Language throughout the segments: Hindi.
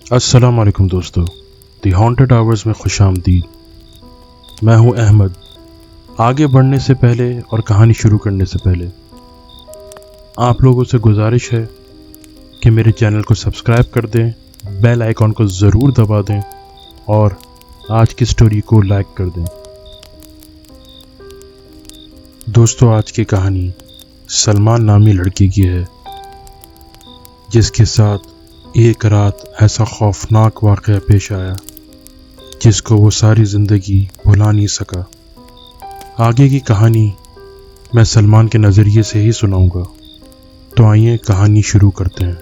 अस्सलाम वालेकुम दोस्तों, दी हॉन्टेड आवर्स में खुशामदीद। मैं हूं अहमद। आगे बढ़ने से पहले और कहानी शुरू करने से पहले आप लोगों से गुजारिश है कि मेरे चैनल को सब्सक्राइब कर दें, बेल आइकॉन को ज़रूर दबा दें और आज की स्टोरी को लाइक कर दें। दोस्तों, आज की कहानी सलमान नामी लड़की की है जिसके साथ एक रात ऐसा खौफनाक वाक़या पेश आया जिसको वो सारी ज़िंदगी भुला नहीं सका। आगे की कहानी मैं सलमान के नज़रिए से ही सुनाऊंगा, तो आइए कहानी शुरू करते हैं।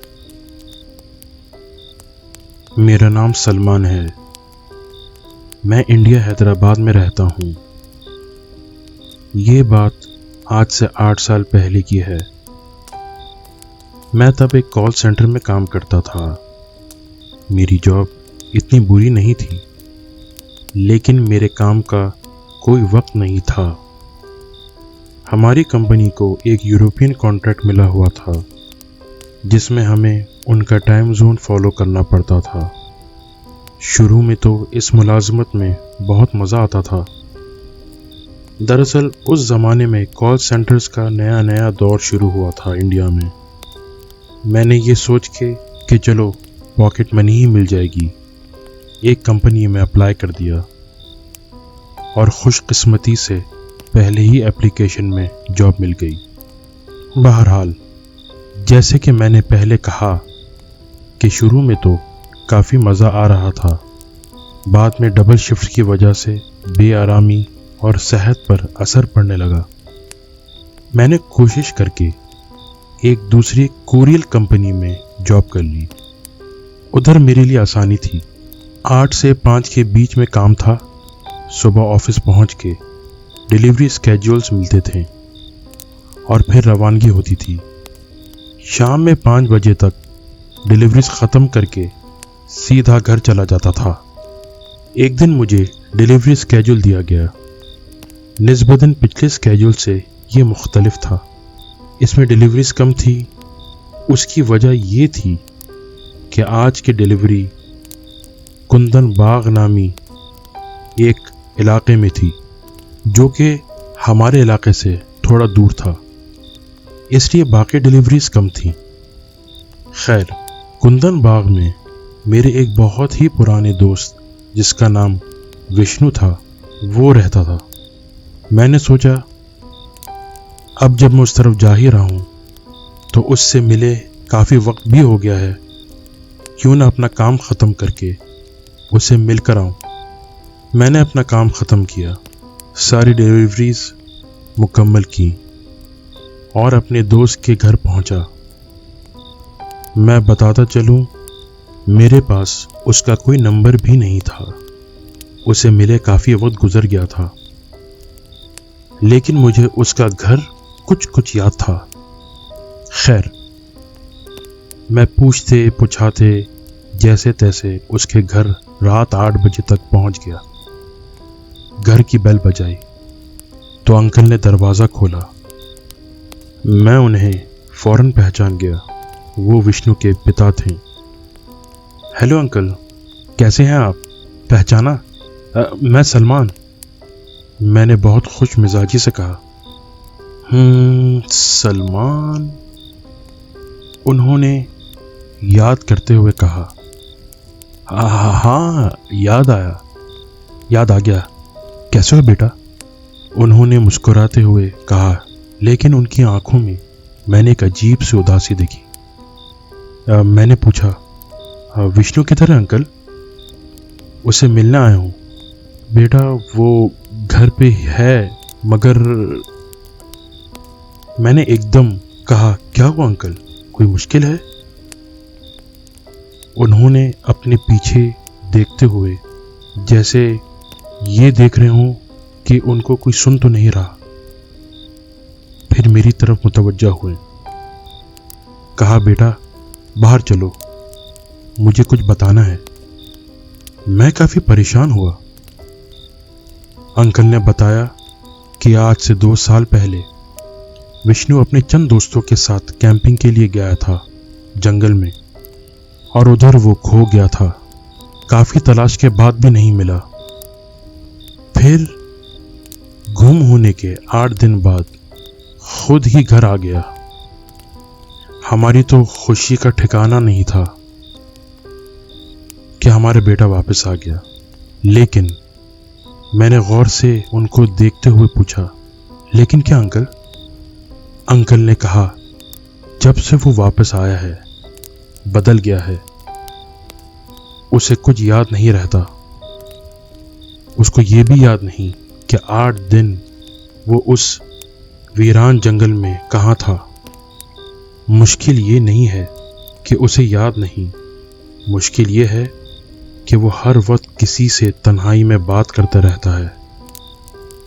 मेरा नाम सलमान है। मैं इंडिया हैदराबाद में रहता हूँ। ये बात आज से 8 साल पहले की है। मैं तब एक कॉल सेंटर में काम करता था। मेरी जॉब इतनी बुरी नहीं थी, लेकिन मेरे काम का कोई वक्त नहीं था। हमारी कंपनी को एक यूरोपियन कॉन्ट्रैक्ट मिला हुआ था जिसमें हमें उनका टाइम जोन फॉलो करना पड़ता था। शुरू में तो इस मुलाजमत में बहुत मज़ा आता था। दरअसल उस ज़माने में कॉल सेंटर्स का नया नया दौर शुरू हुआ था इंडिया में। मैंने ये सोच के कि चलो पॉकेट मनी ही मिल जाएगी, एक कंपनी में अप्लाई कर दिया और खुशकिस्मती से पहले ही एप्लीकेशन में जॉब मिल गई। बहरहाल, जैसे कि मैंने पहले कहा कि शुरू में तो काफ़ी मज़ा आ रहा था। बाद में डबल शिफ्ट की वजह से बेआरामी और सेहत पर असर पड़ने लगा। मैंने कोशिश करके एक दूसरी कोरियर कंपनी में जॉब कर ली। उधर मेरे लिए आसानी थी। 8 से 5 के बीच में काम था। सुबह ऑफिस पहुंच के डिलीवरी स्केड्यूल्स मिलते थे और फिर रवानगी होती थी। शाम में 5 बजे तक डिलीवरीज ख़त्म करके सीधा घर चला जाता था। एक दिन मुझे डिलीवरी स्केड्यूल दिया गया। निस्बतन पिछले स्केड्यूल से ये मुख्तलिफ था। इसमें डिलीवरीज कम थी। उसकी वजह ये थी कि आज की डिलीवरी कुंदन बाग नामी एक इलाके में थी जो कि हमारे इलाके से थोड़ा दूर था, इसलिए बाकी डिलीवरीज कम थी। खैर, कुंदन बाग में मेरे एक बहुत ही पुराने दोस्त जिसका नाम विष्णु था, वो रहता था। मैंने सोचा अब जब मैं उस तरफ जा ही रहा हूँ तो उससे मिले काफ़ी वक्त भी हो गया है, क्यों ना अपना काम ख़त्म करके उसे मिलकर आऊँ। मैंने अपना काम ख़त्म किया, सारी डिलीवरीज मुकम्मल की और अपने दोस्त के घर पहुँचा। मैं बताता चलूँ, मेरे पास उसका कोई नंबर भी नहीं था। उसे मिले काफ़ी वक्त गुजर गया था, लेकिन मुझे उसका घर कुछ कुछ याद था। खैर, मैं पूछते पुछाते जैसे तैसे उसके घर रात 8 बजे तक पहुंच गया। घर की बेल बजाई तो अंकल ने दरवाज़ा खोला। मैं उन्हें फौरन पहचान गया। वो विष्णु के पिता थे। हेलो अंकल, कैसे हैं आप? पहचाना? मैं सलमान, मैंने बहुत खुश मिजाजी से कहा। सलमान, उन्होंने याद करते हुए कहा। हाँ, याद आ गया। कैसे हो बेटा? उन्होंने मुस्कुराते हुए कहा, लेकिन उनकी आंखों में मैंने एक अजीब सी उदासी देखी। मैंने पूछा, विष्णु किधर है अंकल? उसे मिलने आया हूँ बेटा, वो घर पे है, मगर मैंने एकदम कहा, क्या हुआ अंकल, कोई मुश्किल है? उन्होंने अपने पीछे देखते हुए जैसे ये देख रहे हों कि उनको कोई सुन तो नहीं रहा, फिर मेरी तरफ मुतवज्जा हुए। कहा, बेटा बाहर चलो, मुझे कुछ बताना है। मैं काफ़ी परेशान हुआ। अंकल ने बताया कि आज से 2 साल पहले विष्णु अपने चंद दोस्तों के साथ कैंपिंग के लिए गया था जंगल में, और उधर वो खो गया था। काफी तलाश के बाद भी नहीं मिला। फिर गुम होने के 8 दिन बाद खुद ही घर आ गया। हमारी तो खुशी का ठिकाना नहीं था कि हमारा बेटा वापस आ गया। लेकिन मैंने गौर से उनको देखते हुए पूछा, लेकिन क्या अंकल? अंकल ने कहा, जब से वो वापस आया है बदल गया है। उसे कुछ याद नहीं रहता। उसको ये भी याद नहीं कि 8 दिन वो उस वीरान जंगल में कहाँ था। मुश्किल ये नहीं है कि उसे याद नहीं, मुश्किल ये है कि वो हर वक्त किसी से तन्हाई में बात करता रहता है।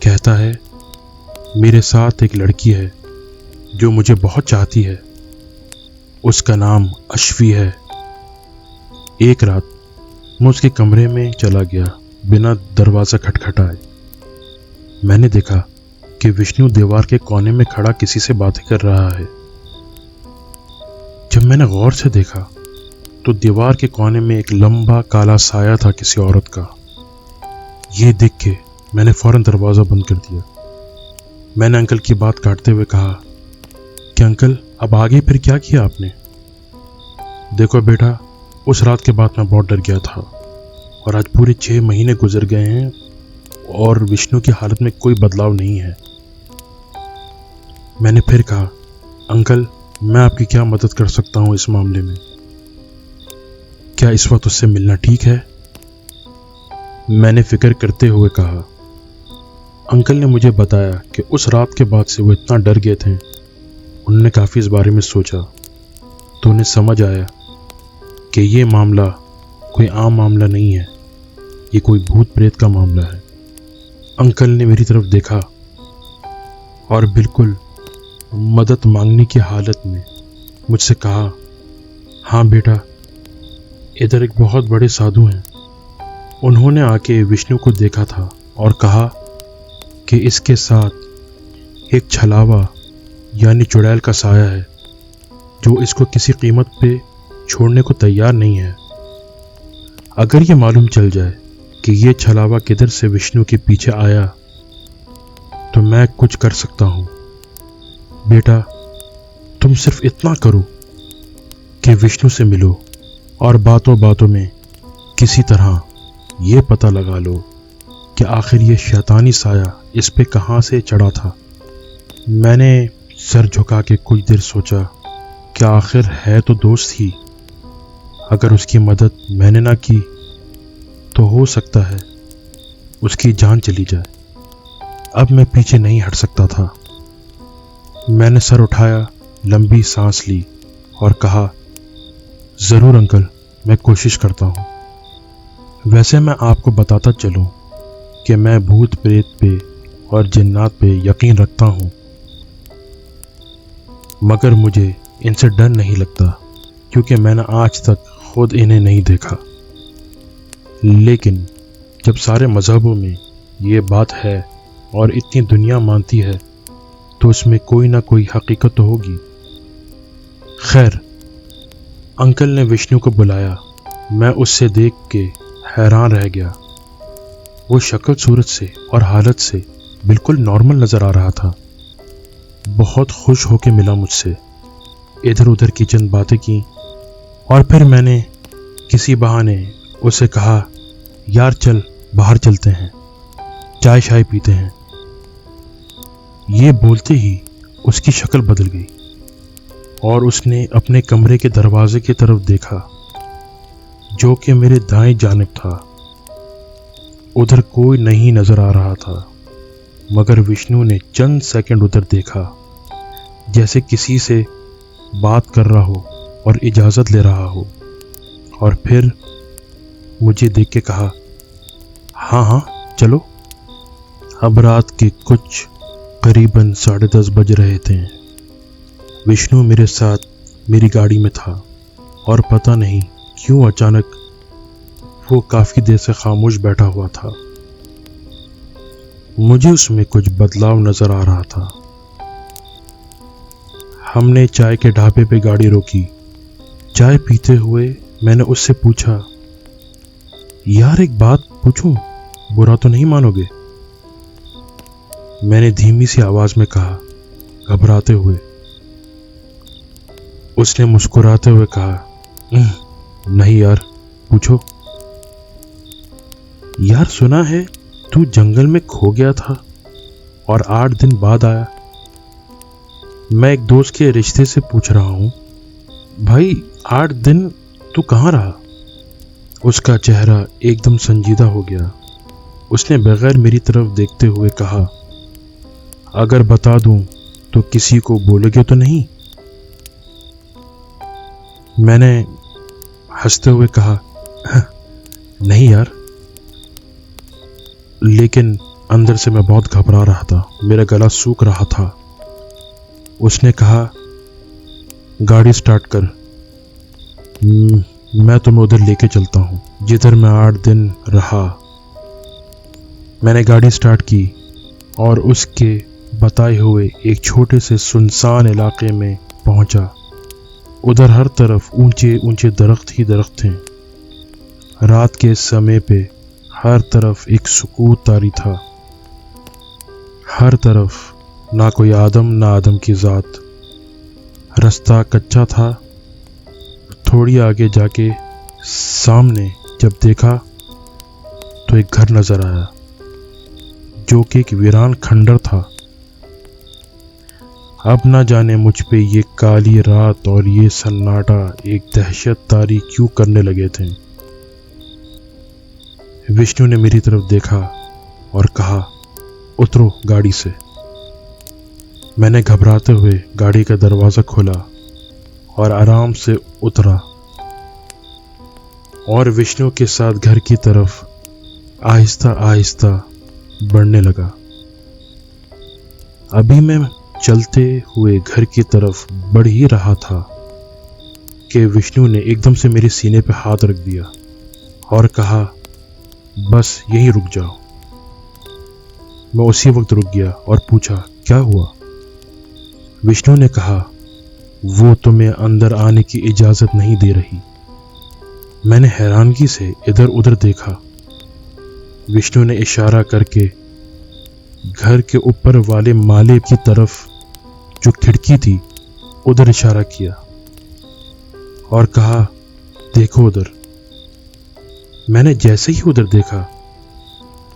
कहता है, मेरे साथ एक लड़की है जो मुझे बहुत चाहती है, उसका नाम अश्वी है। एक रात मैं उसके कमरे में चला गया बिना दरवाज़ा खटखटाए। मैंने देखा कि विष्णु दीवार के कोने में खड़ा किसी से बातें कर रहा है। जब मैंने गौर से देखा तो दीवार के कोने में एक लंबा काला साया था किसी औरत का। ये देख के मैंने फौरन दरवाज़ा बंद कर दिया। मैंने अंकल की बात काटते हुए कहा कि अंकल, अब आगे फिर क्या किया आपने? देखो बेटा, उस रात के बाद मैं बहुत डर गया था और आज पूरे 6 महीने गुजर गए हैं और विष्णु की हालत में कोई बदलाव नहीं है। मैंने फिर कहा, अंकल, मैं आपकी क्या मदद कर सकता हूं इस मामले में? क्या इस वक्त उससे मिलना ठीक है? मैंने फिक्र करते हुए कहा। अंकल ने मुझे बताया कि उस रात के बाद से वो इतना डर गए थे। उन्होंने काफ़ी इस बारे में सोचा तो उन्हें समझ आया कि ये मामला कोई आम मामला नहीं है, ये कोई भूत प्रेत का मामला है। अंकल ने मेरी तरफ देखा और बिल्कुल मदद मांगने की हालत में मुझसे कहा, हाँ बेटा, इधर एक बहुत बड़े साधु हैं। उन्होंने आके विष्णु को देखा था और कहा कि इसके साथ एक छलावा यानी चुड़ैल का साया है जो इसको किसी कीमत पे छोड़ने को तैयार नहीं है। अगर ये मालूम चल जाए कि ये छलावा किधर से विष्णु के पीछे आया तो मैं कुछ कर सकता हूं। बेटा, तुम सिर्फ इतना करो कि विष्णु से मिलो और बातों बातों में किसी तरह ये पता लगा लो कि आखिर ये शैतानी साया इस पे कहाँ से चढ़ा था। मैंने सर झुका के कुछ देर सोचा कि आखिर है तो दोस्त ही। अगर उसकी मदद मैंने ना की तो हो सकता है उसकी जान चली जाए। अब मैं पीछे नहीं हट सकता था। मैंने सर उठाया, लंबी सांस ली और कहा, ज़रूर अंकल, मैं कोशिश करता हूँ। वैसे मैं आपको बताता चलूँ कि मैं भूत प्रेत पे और जिन्नात पे यकीन रखता हूँ, मगर मुझे इनसे डर नहीं लगता क्योंकि मैंने आज तक खुद इन्हें नहीं देखा। लेकिन जब सारे मज़हबों में ये बात है और इतनी दुनिया मानती है तो उसमें कोई ना कोई हकीकत तो होगी। खैर, अंकल ने विष्णु को बुलाया। मैं उससे देख के हैरान रह गया। वो शक्ल सूरत से और हालत से बिल्कुल नॉर्मल नज़र आ रहा था। बहुत खुश होके मिला मुझसे, इधर उधर की चंद बातें की और फिर मैंने किसी बहाने उसे कहा, यार चल बाहर चलते हैं, चाय शाय पीते हैं। ये बोलते ही उसकी शक्ल बदल गई और उसने अपने कमरे के दरवाजे की तरफ देखा जो कि मेरे दाएं जानिब था। उधर कोई नहीं नजर आ रहा था, मगर विष्णु ने चंद सेकंड उधर देखा जैसे किसी से बात कर रहा हो और इजाज़त ले रहा हो, और फिर मुझे देख के कहा, हाँ हाँ चलो। अब रात के कुछ करीबन 10:30 बज रहे थे। विष्णु मेरे साथ मेरी गाड़ी में था और पता नहीं क्यों अचानक वो काफ़ी देर से खामोश बैठा हुआ था। मुझे उसमें कुछ बदलाव नज़र आ रहा था। हमने चाय के ढाबे पे गाड़ी रोकी। चाय पीते हुए मैंने उससे पूछा, यार एक बात पूछूं, बुरा तो नहीं मानोगे? मैंने धीमी सी आवाज में कहा, घबराते हुए। उसने मुस्कुराते हुए कहा, नहीं यार, पूछो। यार सुना है तू जंगल में खो गया था और 8 दिन बाद आया। मैं एक दोस्त के रिश्ते से पूछ रहा हूं, भाई 8 दिन तू कहाँ रहा? उसका चेहरा एकदम संजीदा हो गया। उसने बगैर मेरी तरफ देखते हुए कहा, अगर बता दूं तो किसी को बोलोगे तो नहीं? मैंने हंसते हुए कहा, नहीं यार। लेकिन अंदर से मैं बहुत घबरा रहा था, मेरा गला सूख रहा था। उसने कहा, गाड़ी स्टार्ट कर, मैं तुम्हें उधर लेके चलता हूं जिधर मैं 8 दिन रहा। मैंने गाड़ी स्टार्ट की और उसके बताए हुए एक छोटे से सुनसान इलाके में पहुंचा। उधर हर तरफ ऊंचे ऊंचे दरख्त ही दरख्त थे। रात के समय पे हर तरफ एक सुकूत तारी था। हर तरफ ना कोई आदम ना आदम की जात। रास्ता कच्चा था। थोड़ी आगे जाके सामने जब देखा तो एक घर नजर आया जो कि एक वीरान खंडर था। अब ना जाने मुझ पे ये काली रात और ये सन्नाटा एक दहशत तारी क्यों करने लगे थे। विष्णु ने मेरी तरफ देखा और कहा, उतरो गाड़ी से। मैंने घबराते हुए गाड़ी का दरवाज़ा खोला और आराम से उतरा और विष्णु के साथ घर की तरफ आहिस्ता आहिस्ता बढ़ने लगा। अभी मैं चलते हुए घर की तरफ बढ़ ही रहा था कि विष्णु ने एकदम से मेरे सीने पे हाथ रख दिया और कहा, बस यहीं रुक जाओ। मैं उसी वक्त रुक गया और पूछा, क्या हुआ? विष्णु ने कहा, वो तुम्हें अंदर आने की इजाजत नहीं दे रही। मैंने हैरानगी से इधर उधर देखा। विष्णु ने इशारा करके घर के ऊपर वाले माले की तरफ जो खिड़की थी उधर इशारा किया और कहा, देखो उधर। मैंने जैसे ही उधर देखा,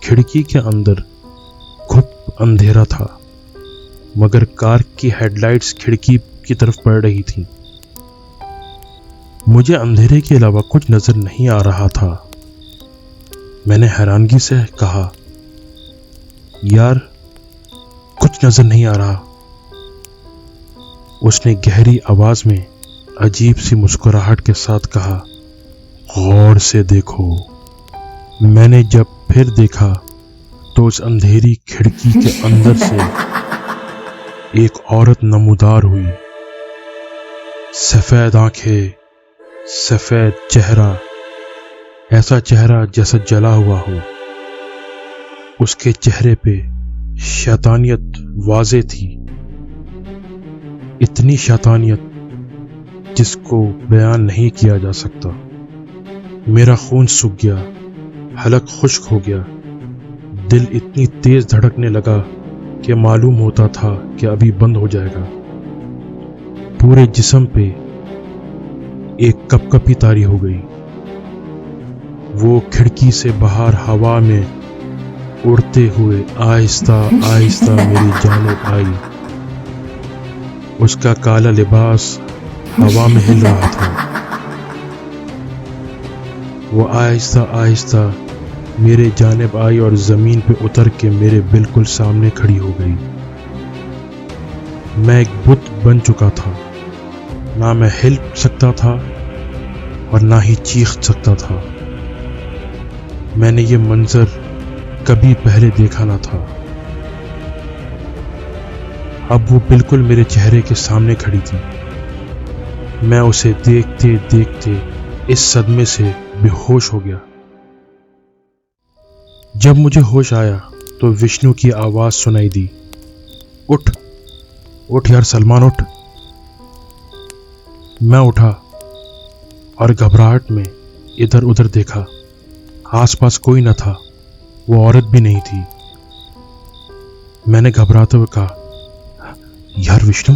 खिड़की के अंदर खूब अंधेरा था, मगर कार की हेडलाइट्स खिड़की की तरफ पड़ रही थी। मुझे अंधेरे के अलावा कुछ नजर नहीं आ रहा था। मैंने हैरानगी से कहा, यार कुछ नजर नहीं आ रहा। उसने गहरी आवाज में अजीब सी मुस्कुराहट के साथ कहा, गौर से देखो। मैंने जब फिर देखा तो उस अंधेरी खिड़की के अंदर से एक औरत नमूदार हुई। सफेद आंखें, सफेद चेहरा, ऐसा चेहरा जैसा जला हुआ हो। उसके चेहरे पे शैतानियत वाज़े थी, इतनी शैतानियत जिसको बयान नहीं किया जा सकता। मेरा खून सूख गया, हलक खुश्क हो गया, दिल इतनी तेज धड़कने लगा कि मालूम होता था कि अभी बंद हो जाएगा। पूरे जिस्म पे एक कपकपी तारी हो गई। वो खिड़की से बाहर हवा में उड़ते हुए आहिस्ता आहिस्ता मेरी जानिब आई। उसका काला लिबास हवा में हिल रहा था। वो आहिस्ता आहिस्ता मेरे जानिब आई और जमीन पे उतर के मेरे बिल्कुल सामने खड़ी हो गई। मैं एक बुत बन चुका था। ना मैं हिल सकता था और ना ही चीख सकता था। मैंने ये मंजर कभी पहले देखा ना था। अब वो बिल्कुल मेरे चेहरे के सामने खड़ी थी। मैं उसे देखते देखते इस सदमे से बेहोश हो गया। जब मुझे होश आया तो विष्णु की आवाज सुनाई दी, उठ उठ यार सलमान, उठ। मैं उठा और घबराहट में इधर उधर देखा। आसपास कोई न था, वो औरत भी नहीं थी। मैंने घबराते हुए कहा, यार विष्णु,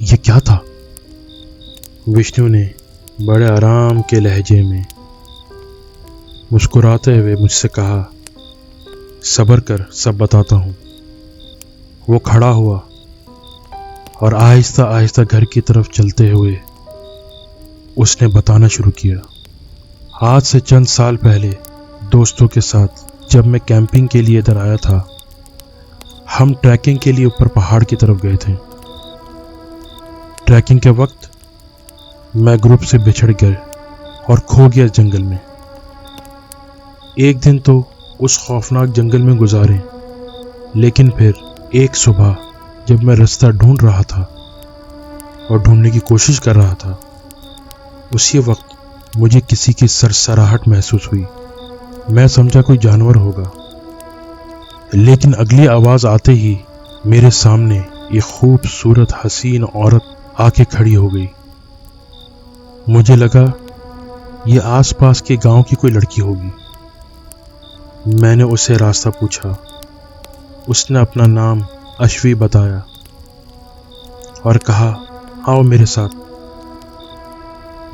ये क्या था? विष्णु ने बड़े आराम के लहजे में मुस्कुराते हुए मुझसे कहा, सब्र कर, सब बताता हूं। वो खड़ा हुआ और आहिस्ता आहिस्ता घर की तरफ चलते हुए उसने बताना शुरू किया। आज से चंद साल पहले दोस्तों के साथ जब मैं कैंपिंग के लिए इधर आया था, हम ट्रैकिंग के लिए ऊपर पहाड़ की तरफ गए थे। ट्रैकिंग के वक्त मैं ग्रुप से बिछड़ गया और खो गया जंगल में। एक दिन तो उस खौफनाक जंगल में गुजारे, लेकिन फिर एक सुबह जब मैं रास्ता ढूंढ रहा था और ढूंढने की कोशिश कर रहा था, उसी वक्त मुझे किसी की सरसराहट महसूस हुई। मैं समझा कोई जानवर होगा, लेकिन अगली आवाज आते ही मेरे सामने एक खूबसूरत हसीन औरत आके खड़ी हो गई। मुझे लगा ये आसपास के गांव की कोई लड़की होगी। मैंने उससे रास्ता पूछा। उसने अपना नाम अश्वी बताया और कहा, आओ मेरे साथ,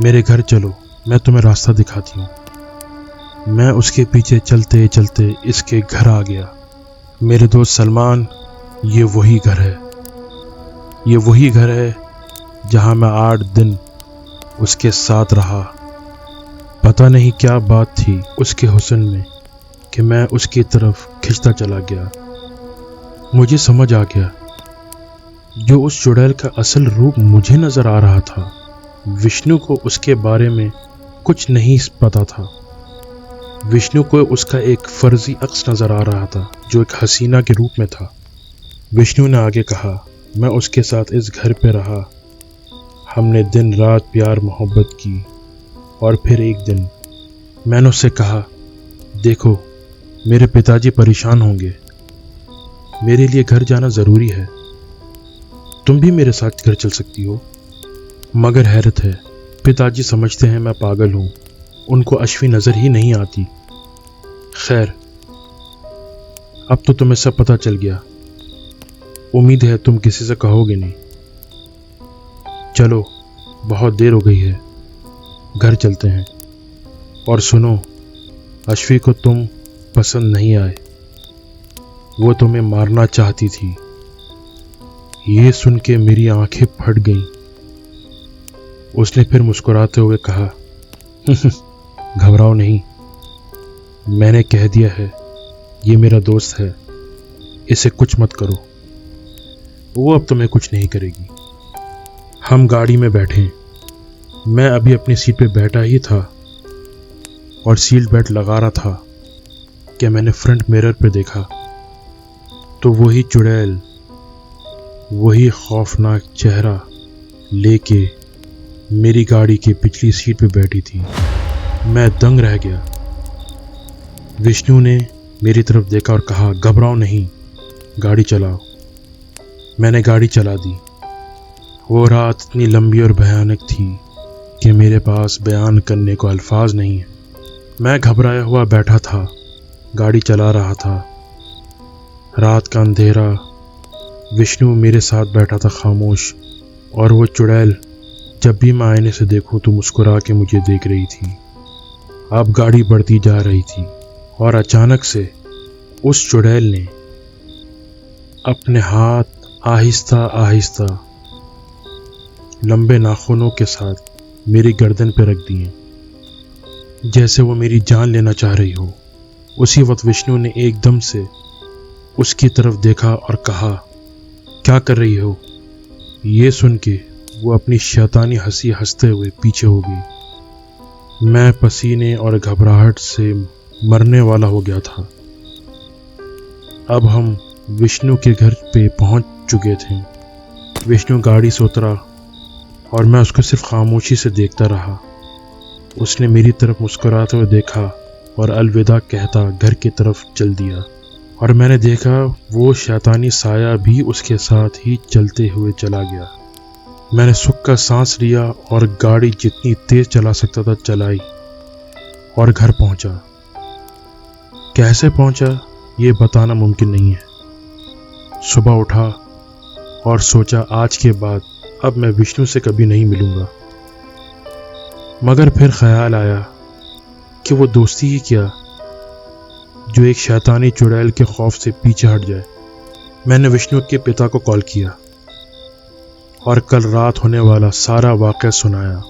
मेरे घर चलो, मैं तुम्हें रास्ता दिखाती हूँ। मैं उसके पीछे चलते चलते इसके घर आ गया। मेरे दोस्त सलमान, ये वही घर है। ये वही घर है जहाँ मैं 8 दिन उसके साथ रहा। पता नहीं क्या बात थी उसके हुस्न में कि मैं उसकी तरफ खिंचता चला गया। मुझे समझ आ गया, जो उस चुड़ैल का असल रूप मुझे नजर आ रहा था, विष्णु को उसके बारे में कुछ नहीं पता था। विष्णु को उसका एक फर्जी अक्स नजर आ रहा था जो एक हसीना के रूप में था। विष्णु ने आगे कहा, मैं उसके साथ इस घर पे रहा। हमने दिन रात प्यार मोहब्बत की और फिर एक दिन मैंने उससे कहा, देखो मेरे पिताजी परेशान होंगे, मेरे लिए घर जाना ज़रूरी है, तुम भी मेरे साथ घर चल सकती हो। मगर हैरत है, पिताजी समझते हैं मैं पागल हूँ, उनको अश्वी नज़र ही नहीं आती। खैर, अब तो तुम्हें सब पता चल गया। उम्मीद है तुम किसी से कहोगे नहीं। चलो, बहुत देर हो गई है, घर चलते हैं। और सुनो, अश्वी को तुम पसंद नहीं आए, वो तुम्हें मारना चाहती थी। ये सुन के मेरी आंखें फट गईं। उसने फिर मुस्कुराते हुए कहा, घबराओ नहीं, मैंने कह दिया है, ये मेरा दोस्त है, इसे कुछ मत करो, वो अब तुम्हें कुछ नहीं करेगी। हम गाड़ी में बैठे। मैं अभी अपनी सीट पे बैठा ही था और सीट बेल्ट लगा रहा था कि मैंने फ्रंट मिरर पे देखा तो वही चुड़ैल, वही खौफनाक चेहरा लेके मेरी गाड़ी की पिछली सीट पे बैठी थी। मैं दंग रह गया। विष्णु ने मेरी तरफ देखा और कहा, घबराओ नहीं, गाड़ी चलाओ। मैंने गाड़ी चला दी। वो रात इतनी लंबी और भयानक थी कि मेरे पास बयान करने को अल्फाज नहीं है। मैं घबराया हुआ बैठा था, गाड़ी चला रहा था। रात का अंधेरा, विष्णु मेरे साथ बैठा था खामोश, और वो चुड़ैल जब भी मैं आईने से देखूं तो मुस्कुरा के मुझे देख रही थी। अब गाड़ी बढ़ती जा रही थी और अचानक से उस चुड़ैल ने अपने हाथ आहिस्ता आहिस्ता लंबे नाखूनों के साथ मेरी गर्दन पर रख दिए, जैसे वो मेरी जान लेना चाह रही हो। उसी वक्त विष्णु ने एकदम से उसकी तरफ देखा और कहा, क्या कर रही हो? ये सुन के वो अपनी शैतानी हंसी हंसते हुए पीछे हो गई। मैं पसीने और घबराहट से मरने वाला हो गया था। अब हम विष्णु के घर पे पहुंच चुके थे। विष्णु गाड़ी से उतरा और मैं उसको सिर्फ खामोशी से देखता रहा। उसने मेरी तरफ मुस्कुराते हुए देखा और अलविदा कहता घर की तरफ चल दिया, और मैंने देखा वो शैतानी साया भी उसके साथ ही चलते हुए चला गया। मैंने सुख का सांस लिया और गाड़ी जितनी तेज चला सकता था चलाई और घर पहुंचा। कैसे पहुंचा ये बताना मुमकिन नहीं है। सुबह उठा और सोचा आज के बाद अब मैं विष्णु से कभी नहीं मिलूंगा। मगर फिर ख्याल आया कि वो दोस्ती ही क्या जो एक शैतानी चुड़ैल के खौफ से पीछे हट जाए। मैंने विष्णु के पिता को कॉल किया और कल रात होने वाला सारा वाक़या सुनाया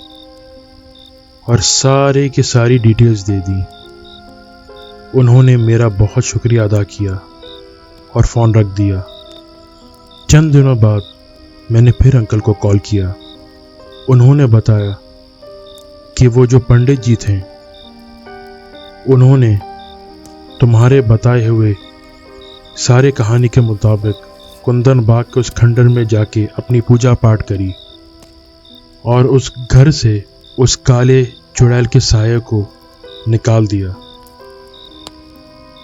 और सारे की सारी डिटेल्स दे दी। उन्होंने मेरा बहुत शुक्रिया अदा किया और फ़ोन रख दिया। चंद दिनों बाद मैंने फिर अंकल को कॉल किया। उन्होंने बताया कि वो जो पंडित जी थे उन्होंने तुम्हारे बताए हुए सारे कहानी के मुताबिक कुंदन बाग के उस खंडर में जाके अपनी पूजा पाठ करी और उस घर से उस काले चुड़ैल के साये को निकाल दिया।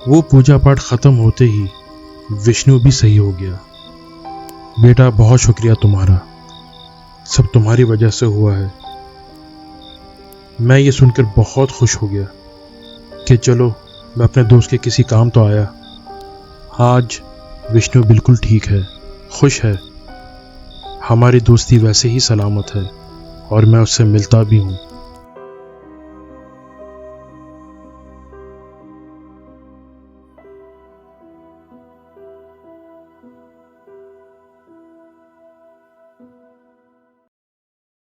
वो पूजा पाठ खत्म होते ही विष्णु भी सही हो गया। बेटा बहुत शुक्रिया तुम्हारा, सब तुम्हारी वजह से हुआ है। मैं ये सुनकर बहुत खुश हो गया कि चलो मैं अपने दोस्त के किसी काम तो आया। आज विष्णु बिल्कुल ठीक है, खुश है। हमारी दोस्ती वैसे ही सलामत है और मैं उससे मिलता भी हूँ।